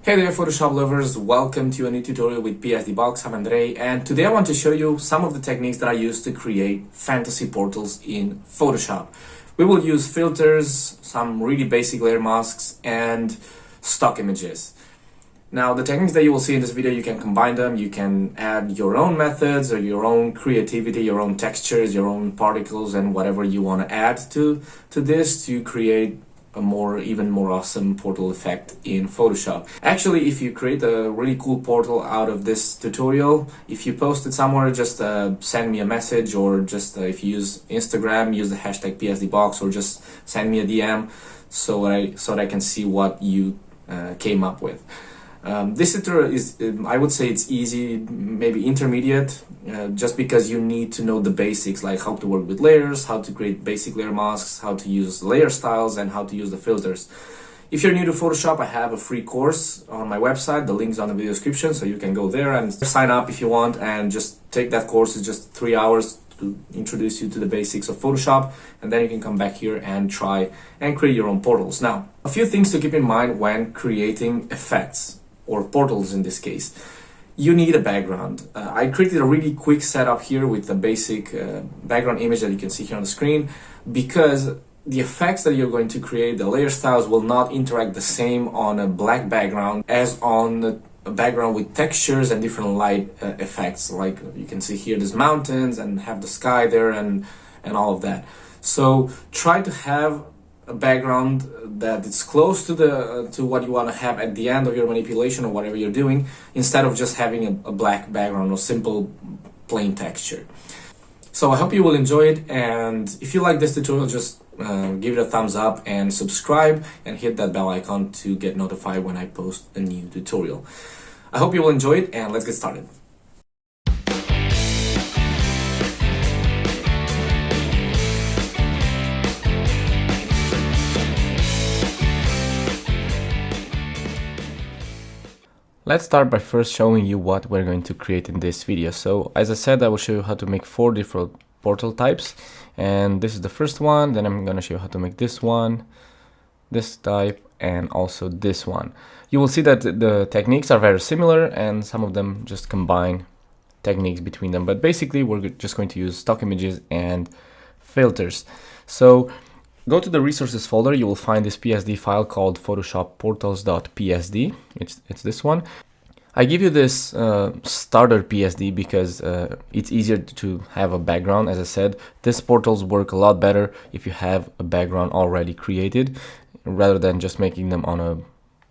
Hey there Photoshop lovers, welcome to a new tutorial with PSD Box. I'm Andrei, and today I want to show you some of the techniques that I use to create fantasy portals in Photoshop. We will use filters, some really basic layer masks, and stock images. Now the techniques that you will see in this video, you can combine them, you can add your own methods or your own creativity, your own textures, your own particles, and whatever you want to add to this to create a even more awesome portal effect in Photoshop. Actually, if you create a really cool portal out of this tutorial, if you post it somewhere, just send me a message, or just if you use Instagram, use the hashtag PSDBox, or just send me a DM so that I can see what you came up with. This tutorial is, I would say it's easy, maybe intermediate, just because you need to know the basics, like how to work with layers, how to create basic layer masks, how to use layer styles, and how to use the filters. If you're new to Photoshop, I have a free course on my website. The link's on the video description, so you can go there and sign up if you want and just take that course. It's just 3 hours to introduce you to the basics of Photoshop, and then you can come back here and try and create your own portals. Now, a few things to keep in mind when creating effects, or portals in this case. You need a background. I created a really quick setup here with the basic background image that you can see here on the screen, because the effects that you're going to create, the layer styles, will not interact the same on a black background as on a background with textures and different light effects. Like you can see here, there's mountains and have the sky there and all of that. So try to have a background that is close to what you want to have at the end of your manipulation or whatever you're doing, instead of just having a black background or simple plain texture. So I hope you will enjoy it, and if you like this tutorial, just give it a thumbs up and subscribe and hit that bell icon to get notified when I post a new tutorial. I hope you will enjoy it, and let's get started. Let's start by first showing you what we're going to create in this video. So as I said, I will show you how to make 4 different portal types, and this is the first one. Then I'm going to show you how to make this one, this type, and also this one. You will see that the techniques are very similar, and some of them just combine techniques between them, but basically we're just going to use stock images and filters. So go to the resources folder. You will find this PSD file called Photoshop portals.psd. It's this one. I give you this starter PSD because it's easier to have a background. As I said, these portals work a lot better if you have a background already created, rather than just making them on a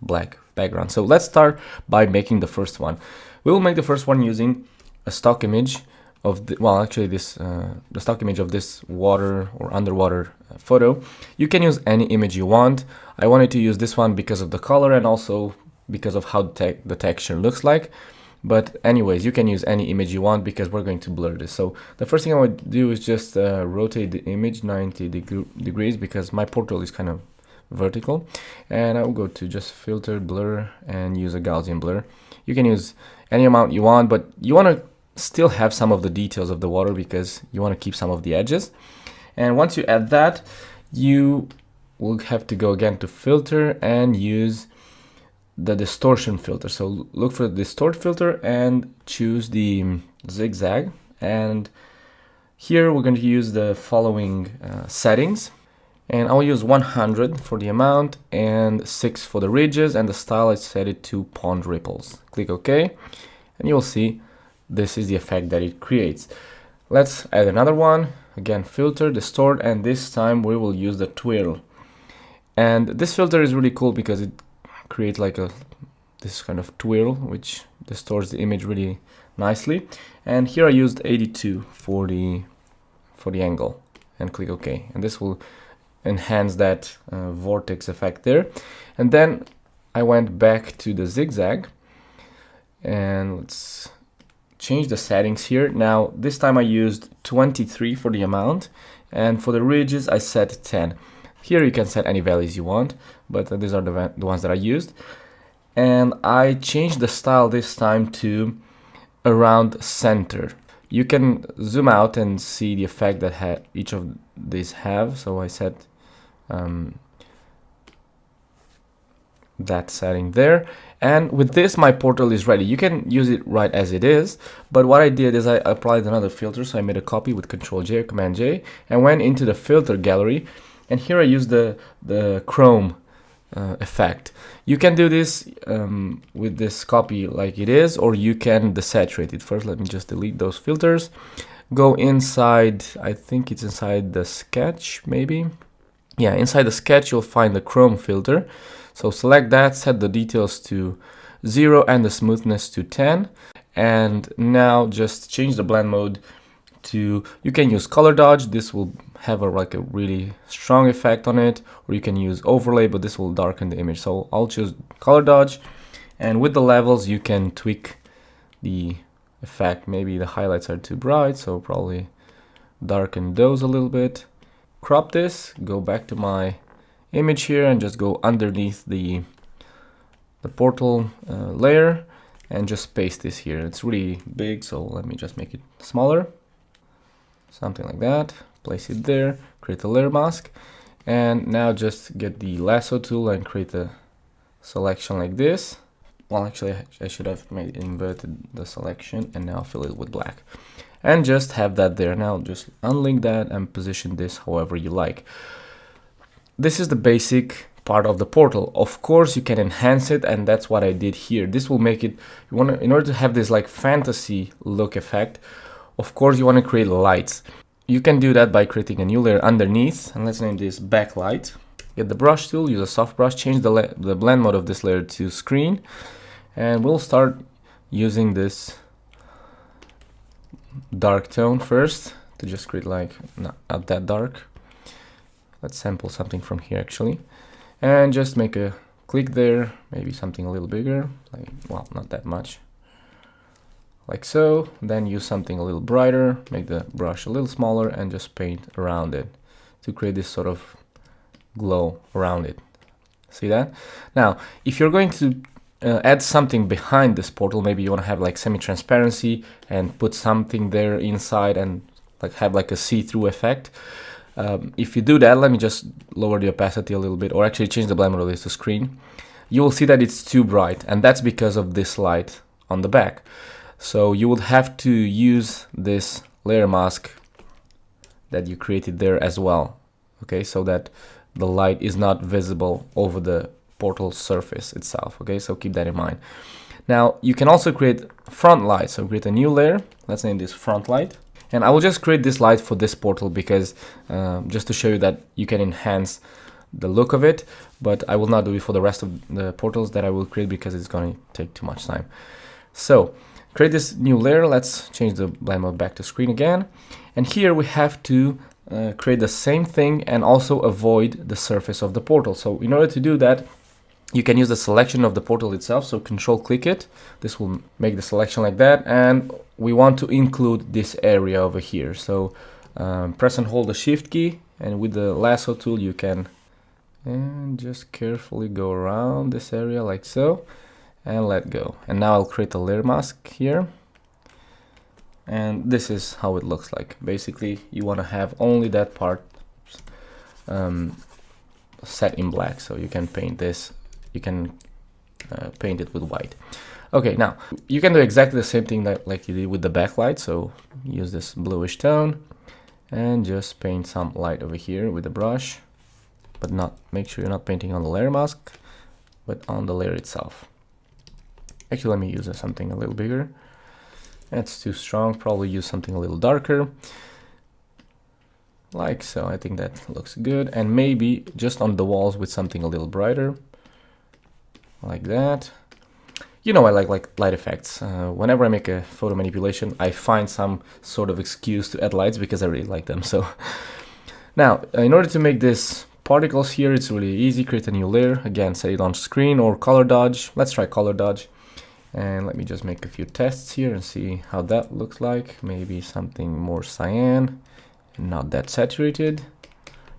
black background. So let's start by making the first one. We will make the first one using a stock image of the stock image of this water or underwater photo. You can use any image you want. I wanted to use this one because of the color and also because of how the texture looks like. But anyways, you can use any image you want because we're going to blur this. So the first thing I would do is just rotate the image 90 degrees because my portal is kind of vertical. And I will go to just filter, blur, and use a Gaussian blur. You can use any amount you want, but you want to still have some of the details of the water because you want to keep some of the edges. And once you add that, you will have to go again to filter and use the distortion filter. So look for the distort filter and choose the zigzag, and here we're going to use the following settings, and I'll use 100 for the amount and 6 for the ridges, and the style I set it to pond ripples. Click OK, and you'll see this is the effect that it creates. Let's add another one. Again, filter, distort, and this time we will use the twirl. And this filter is really cool because it creates like this kind of twirl, which distorts the image really nicely. And here I used 82 for the angle, and click OK. And this will enhance that vortex effect there. And then I went back to the zigzag, and let's change the settings here. Now this time I used 23 for the amount, and for the ridges I set 10. Here you can set any values you want, but these are the ones that I used. And I changed the style this time to around center. You can zoom out and see the effect that each of these have. So I set that setting there. And with this, my portal is ready. You can use it right as it is, but what I did is I applied another filter. So I made a copy with Control J or Command J and went into the filter gallery, and here I used the chrome effect. You can do this with this copy like it is, or you can desaturate it. First, let me just delete those filters. Go inside, I think it's inside the sketch, maybe. Yeah, inside the sketch, you'll find the chrome filter. So select that, set the details to 0 and the smoothness to 10. And now just change the blend mode to, you can use color dodge. This will have a really strong effect on it, or you can use overlay, but this will darken the image. So I'll choose color dodge, and with the levels you can tweak the effect. Maybe the highlights are too bright, so probably darken those a little bit. Crop this, go back to my image here and just go underneath the portal layer and just paste this here. It's really big, so let me just make it smaller. Something like that. Place it there, create a layer mask, and now just get the lasso tool and create a selection like this. Well, actually I should have inverted the selection and now fill it with black. And just have that there. Now just unlink that and position this however you like. This is the basic part of the portal. Of course you can enhance it, and that's what I did here. This will make it, in order to have this like fantasy look effect, of course you want to create lights. You can do that by creating a new layer underneath, and let's name this backlight. Get the brush tool, use a soft brush, change the blend mode of this layer to screen, and we'll start using this dark tone first to just create like not that dark. Let's sample something from here actually, and just make a click there, maybe something a little bigger, like, well, not that much, like so. Then use something a little brighter, make the brush a little smaller, and just paint around it to create this sort of glow around it. See that? Now if you're going to add something behind this portal, maybe you want to have like semi-transparency and put something there inside and like have like a see-through effect. If you do that, let me just lower the opacity a little bit, or actually change the blend mode of this to screen. You will see that it's too bright, and that's because of this light on the back. So you would have to use this layer mask that you created there as well, okay, so that the light is not visible over the portal surface itself, okay, so keep that in mind. Now you can also create front light, so create a new layer, let's name this front light, and I will just create this light for this portal because just to show you that you can enhance the look of it, but I will not do it for the rest of the portals that I will create because it's going to take too much time. So create this new layer, let's change the blend mode back to screen again, and here we have to create the same thing and also avoid the surface of the portal. So in order to do that, you can use the selection of the portal itself, so control click it, this will make the selection like that, and we want to include this area over here. So press and hold the shift key, and with the lasso tool you can just carefully go around this area like so, and let go. And now I'll create a layer mask here, and this is how it looks like. Basically you want to have only that part set in black, so you can paint this, you can paint it with white. Okay, now you can do exactly the same thing like you did with the backlight. So use this bluish tone and just paint some light over here with the brush, but make sure you're not painting on the layer mask, but on the layer itself. Actually, let me use something a little bigger. That's too strong, probably use something a little darker, like so. I think that looks good, and maybe just on the walls with something a little brighter, like that. You know, I like light effects. Whenever I make a photo manipulation, I find some sort of excuse to add lights because I really like them. So now, in order to make this particles here, it's really easy. Create a new layer. Again, set it on screen or color dodge. Let's try color dodge. And let me just make a few tests here and see how that looks like. Maybe something more cyan and not that saturated.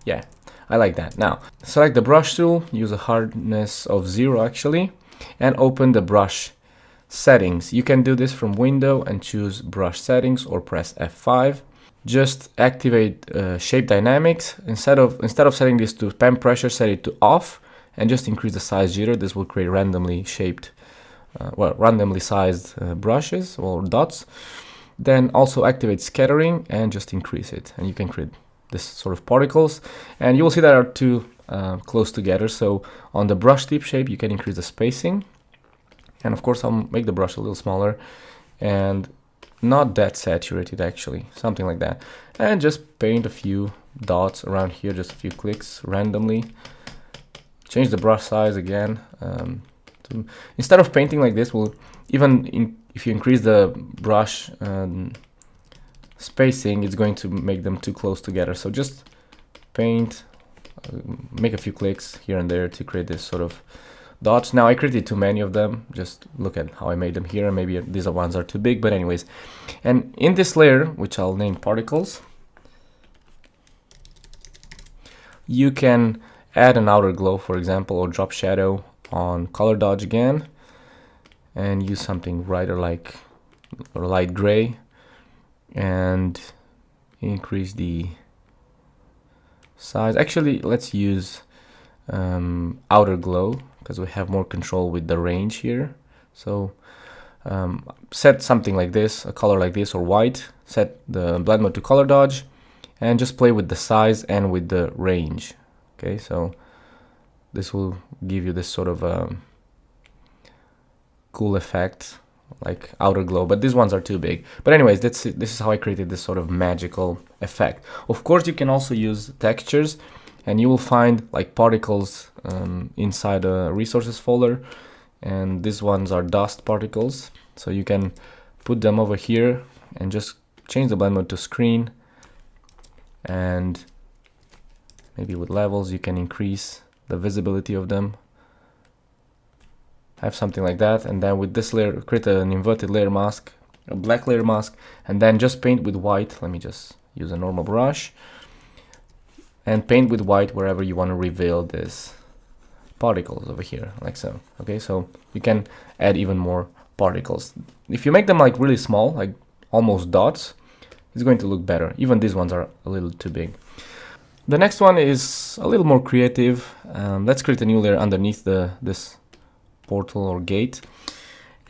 Yeah, I like that. Now, select the brush tool, use a hardness of 0 actually, and open the brush settings. You can do this from window and choose brush settings or press F5. Just activate shape dynamics. Instead of setting this to pen pressure, set it to off, and just increase the size jitter. This will create randomly shaped, randomly sized brushes or dots. Then also activate scattering and just increase it, and you can create this sort of particles. And you will see that are too close together, so on the brush tip shape you can increase the spacing, and of course I'll make the brush a little smaller and not that saturated, actually, something like that, and just paint a few dots around here, just a few clicks randomly. Change the brush size again. Instead of painting like this, if you increase the brush spacing, it's going to make them too close together. So just paint, make a few clicks here and there to create this sort of dots. Now I created too many of them. Just look at how I made them here. Maybe these ones are too big, but anyways. And in this layer, which I'll name particles, you can add an outer glow, for example, or drop shadow on color dodge again, and use something brighter like or light gray, and increase the size. Actually, let's use outer glow because we have more control with the range here. So set something like this, a color like this, or white. Set the blend mode to color dodge, and just play with the size and with the range. Okay, so this will give you this sort of cool effect like outer glow, but these ones are too big. But anyways, this is how I created this sort of magical effect. Of course, you can also use textures, and you will find like particles inside a resources folder, and these ones are dust particles, so you can put them over here and just change the blend mode to screen, and maybe with levels you can increase the visibility of them. Have something like that, and then with this layer create an inverted layer mask, a black layer mask, and then just paint with white. Let me just use a normal brush and paint with white wherever you want to reveal this particles over here, like so. Okay, so you can add even more particles. If you make them like really small, like almost dots, it's going to look better. Even these ones are a little too big. The next one is a little more creative. Let's create a new layer underneath this portal or gate,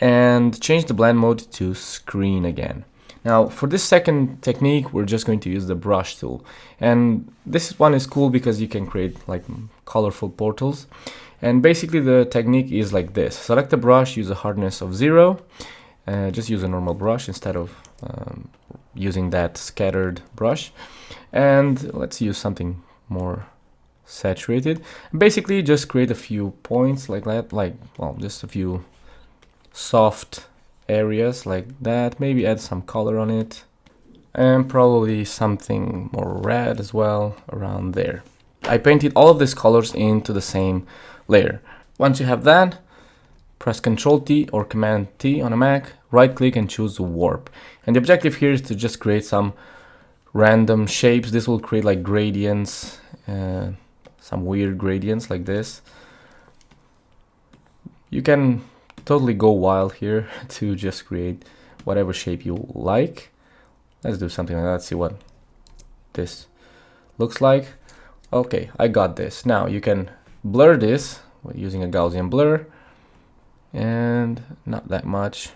and change the blend mode to screen again. Now for this second technique, we're just going to use the brush tool, and this one is cool because you can create like colorful portals. And basically the technique is like this: select a brush, use a hardness of 0, just use a normal brush instead of using that scattered brush, and let's use something more saturated. Basically just create a few points like that, like, well, just a few soft areas like that. Maybe add some color on it, and probably something more red as well around there. I painted all of these colors into the same layer. Once you have that, press Ctrl T or Command T on a Mac, right click and choose warp. And the objective here is to just create some random shapes. This will create like gradients, some weird gradients like this. You can totally go wild here to just create whatever shape you like. Let's do something like that, see what this looks like. Okay, I got this. Now you can blur this using a Gaussian blur, and not that much,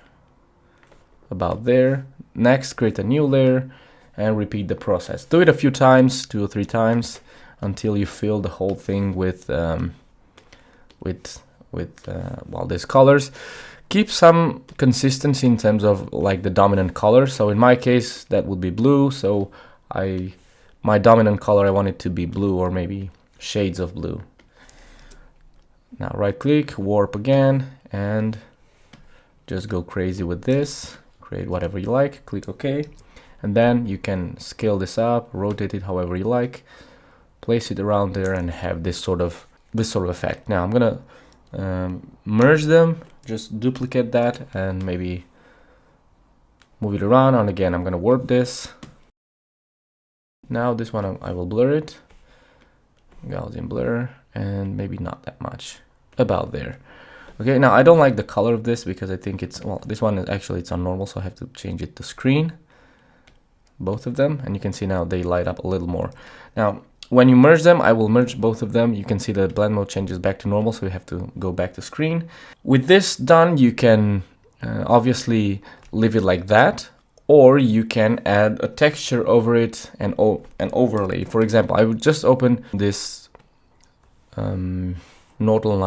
about there. Next, create a new layer and repeat the process. Do it a few times, 2 or 3 times, until you fill the whole thing with well, these colors. Keep some consistency in terms of like the dominant color. So in my case, that would be blue. So my dominant color, I want it to be blue, or maybe shades of blue. Now right click, warp again, and just go crazy with this. Create whatever you like, click OK, and then you can scale this up, rotate it however you like, place it around there, and have this sort of effect. Now I'm gonna merge them, just duplicate that and maybe move it around, and again I'm gonna warp this. Now this one I will blur it, Gaussian blur, and maybe not that much, about there. Okay, now I don't like the color of this because I think it's, well, this one is actually, it's on normal, so I have to change it to screen, both of them, and you can see now they light up a little more. Now When you merge them, I will merge both of them. You can see the blend mode changes back to normal, so you have to go back to screen. With this done, you can obviously leave it like that, or you can add a texture over it and an overlay. For example, I would just open this Northern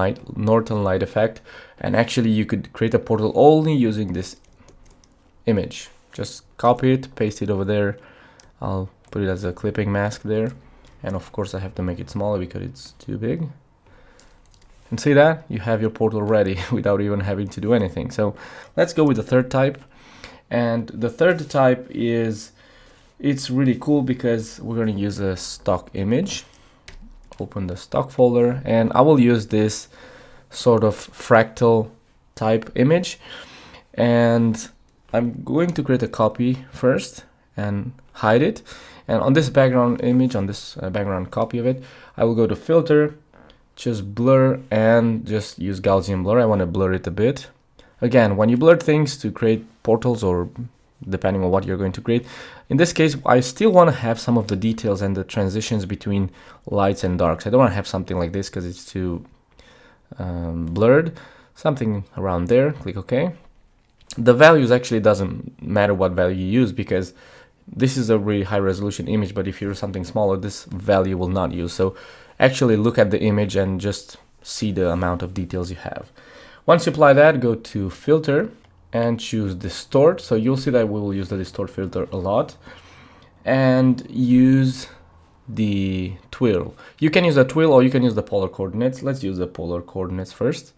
Light effect, and actually you could create a portal only using this image. Just copy it, paste it over there. I'll put it as a clipping mask there. And of course I have to make it smaller because it's too big. And see that? You have your portal ready without even having to do anything. So let's go with the third type. And the third type is, it's really cool because we're going to use a stock image. Open the stock folder, and I will use this sort of fractal type image. And I'm going to create a copy first and hide it. And on this background image, on this background copy of it, I will go to filter, choose blur, and just use Gaussian blur. I want to blur it a bit. Again, when you blur things to create portals, or depending on what you're going to create, in this case, I still want to have some of the details and the transitions between lights and darks. I don't want to have something like this because it's too blurred. Something around there, click OK. The values actually doesn't matter what value you use, because this is a really high resolution image, but if you're something smaller, this value will not use. So actually look at the image and just see the amount of details you have. Once you apply that, go to filter and choose distort. So you'll see that we will use the distort filter a lot, and use the twill. You can use a twill or you can use the polar coordinates. Let's use the polar coordinates first.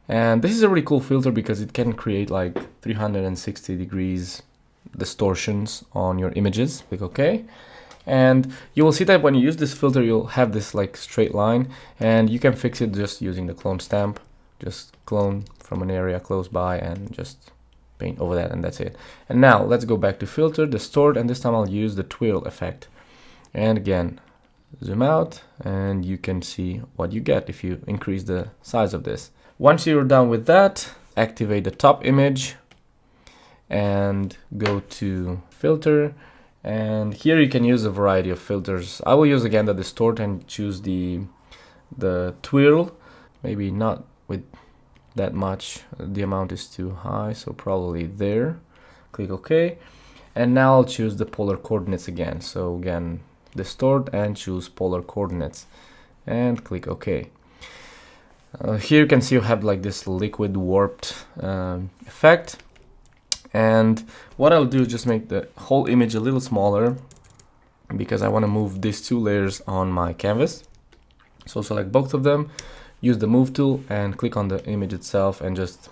And this is a really cool filter because it can create like 360 degrees distortions on your images. Click OK. And you will see that when you use this filter, you'll have this like straight line, and you can fix it just using the clone stamp. Just clone from an area close by and just paint over that, and that's it. And now let's go back to filter, distort, and this time I'll use the twill effect. And again, zoom out, and you can see what you get if you increase the size of this. Once you're done with that, activate the top image and go to filter, and here you can use a variety of filters. I will use again the distort and choose the twill, maybe not with that much, the amount is too high, so probably there. Click OK, and now I'll choose the polar coordinates again. So again, distort and choose polar coordinates and click OK. Here you can see you have like this liquid warped effect, and what I'll do is just make the whole image a little smaller because I want to move these two layers on my canvas. So select both of them, use the move tool and click on the image itself and just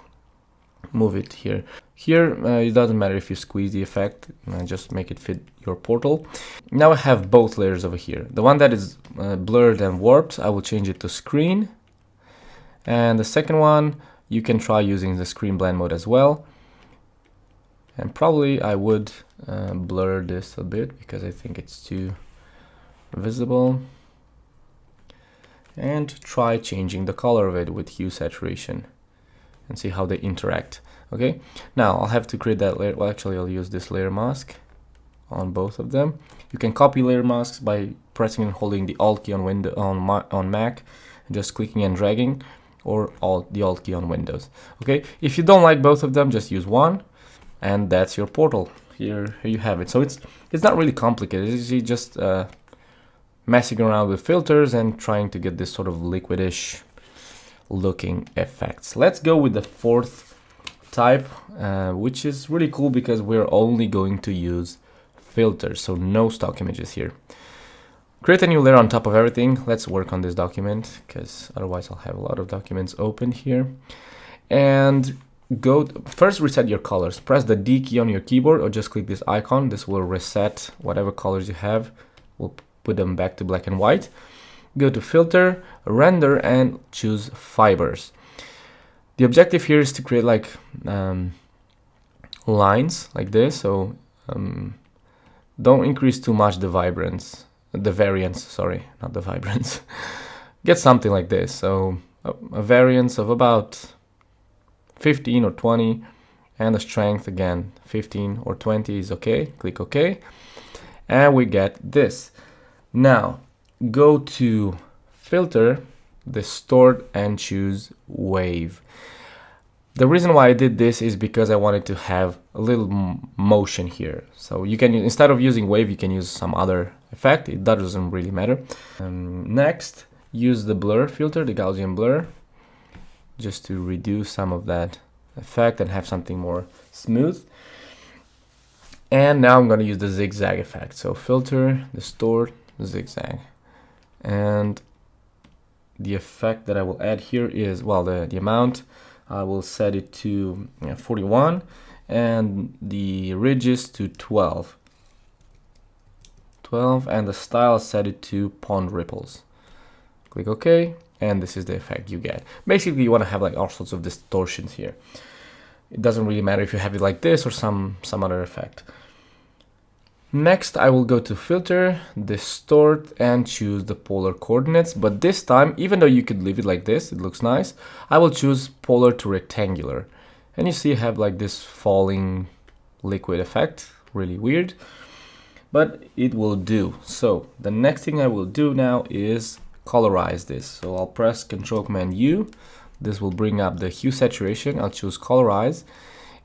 move it here. Here it doesn't matter if you squeeze the effect, just make it fit your portal. Now I have both layers over here. The one that is blurred and warped, I will change it to screen. And the second one, you can try using the screen blend mode as well. And probably I would blur this a bit because I think it's too visible. And try changing the color of it with hue saturation and see how they interact. Okay, now I'll have to create that layer. Well, actually I'll use this layer mask on both of them. You can copy layer masks by pressing and holding the Alt key on Mac, and just clicking and dragging, or the Alt key on Windows. Okay, if you don't like both of them, just use one, and that's your portal. Here you have it. So it's not really complicated. It's just messing around with filters and trying to get this sort of liquidish looking effects. Let's go with the fourth type, which is really cool because we're only going to use filters, so no stock images here. Create a new layer on top of everything. Let's work on this document because otherwise I'll have a lot of documents open here. And first reset your colors. Press the D key on your keyboard or just click this icon. This will reset whatever colors you have. We'll put them back to black and white. Go to filter, render, and choose fibers. The objective here is to create like lines like this. So don't increase too much the variance, sorry, not the vibrance. Get something like this. So a variance of about 15 or 20, and the strength again 15 or 20 is okay. Click OK, and we get this. Now go to filter, distort, and choose wave. The reason why I did this is because I wanted to have a little motion here. So you can, instead of using wave, you can use some other effect. It doesn't really matter. Next, use the blur filter, the Gaussian blur, just to reduce some of that effect and have something more smooth. And now I'm going to use the zigzag effect. So filter, distort, zigzag. And the effect that I will add here is, well, the amount, I will set it to 41 and the ridges to 12, and the style set it to pond ripples. Click OK, and this is the effect you get. Basically, you want to have like all sorts of distortions here. It doesn't really matter if you have it like this or some other effect. Next, I will go to filter, distort, and choose the polar coordinates. But this time, even though you could leave it like this, it looks nice, I will choose polar to rectangular. And you see I have like this falling liquid effect, really weird, but it will do. So the next thing I will do now is colorize this. So I'll press Ctrl Command U. This will bring up the hue saturation. I'll choose colorize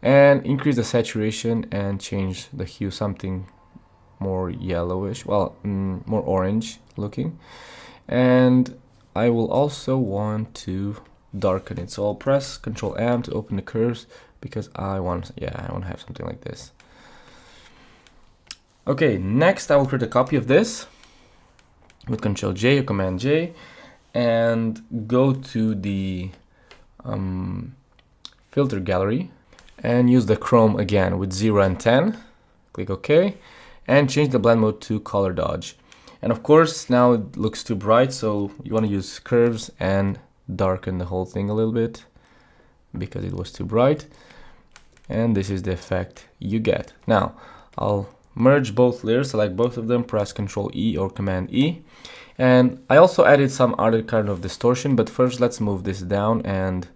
and increase the saturation and change the hue something more yellowish, well, more orange looking. And I will also want to darken it. So I'll press Ctrl M to open the curves because I want to have something like this. Okay, next I will create a copy of this with Ctrl J or Command J and go to the filter gallery and use the chrome again with 0 and 10. Click OK and change the blend mode to color dodge. And of course now it looks too bright, so you want to use curves and darken the whole thing a little bit because it was too bright. And this is the effect you get. Now I'll merge both layers, select both of them, press Ctrl E or Command E. And I also added some other kind of distortion, but first let's move this down and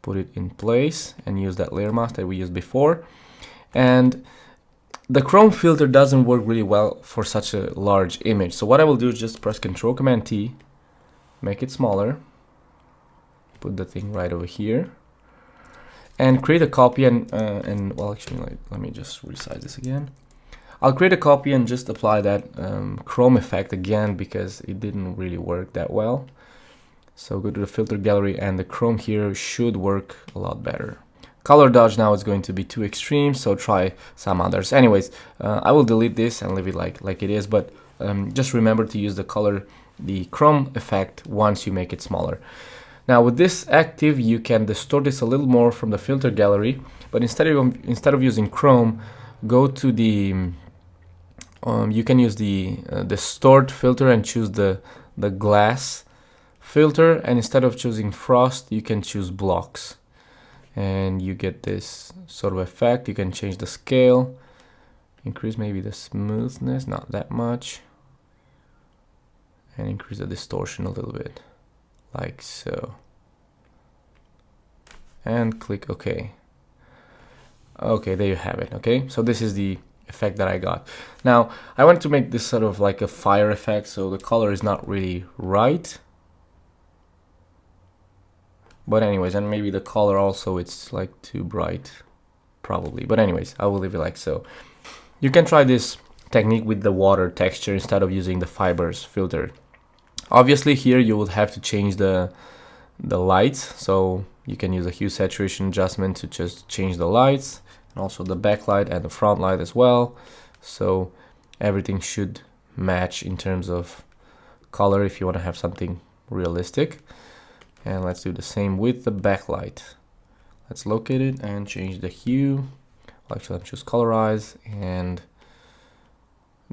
put it in place and use that layer mask that we used before. And the chrome filter doesn't work really well for such a large image. So what I will do is just press Ctrl Command T, make it smaller, put the thing right over here, and create a copy and well, actually, let me just resize this again. I'll create a copy and just apply that chrome effect again because it didn't really work that well. So go to the filter gallery and the chrome here should work a lot better. Color dodge now is going to be too extreme, so try some others. Anyways, I will delete this and leave it like it is, but just remember to use the chrome effect once you make it smaller. Now with this active, you can distort this a little more from the filter gallery, but instead of using chrome, go to the you can use the distort filter and choose the glass filter, and instead of choosing frost, you can choose blocks. And you get this sort of effect. You can change the scale, increase maybe the smoothness, not that much, and increase the distortion a little bit, like so. And click OK. Okay, there you have it. Okay, so this is the effect that I got. Now, I want to make this sort of like a fire effect, so the color is not really right. But anyways, and maybe the color also, it's like too bright, probably. But anyways, I will leave it like so. You can try this technique with the water texture instead of using the fibers filter. Obviously here you will have to change the lights, so you can use a hue saturation adjustment to just change the lights, and also the backlight and the front light as well. So everything should match in terms of color if you want to have something realistic. And let's do the same with the backlight. Let's locate it and change the hue. Actually, let's choose colorize and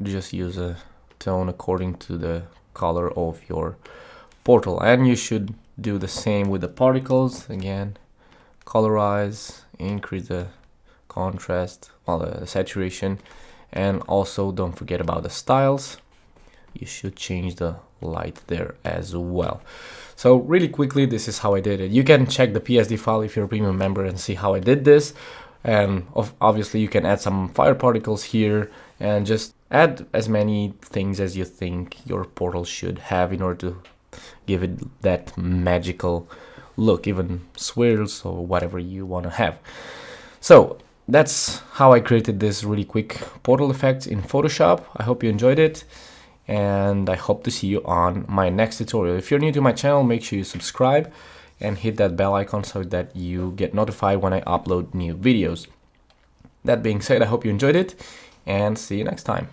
just use a tone according to the color of your portal. And you should do the same with the particles. Again, colorize, increase the contrast, well, the saturation, and also don't forget about the styles. You should change the light there as well. So really quickly, this is how I did it. You can check the PSD file if you're a premium member and see how I did this. And obviously you can add some fire particles here and just add as many things as you think your portal should have in order to give it that magical look, even swirls or whatever you want to have. So that's how I created this really quick portal effect in Photoshop. I hope you enjoyed it, and I hope to see you on my next tutorial. If you're new to my channel, make sure you subscribe and hit that bell icon so that you get notified when I upload new videos. That being said, I hope you enjoyed it, and see you next time.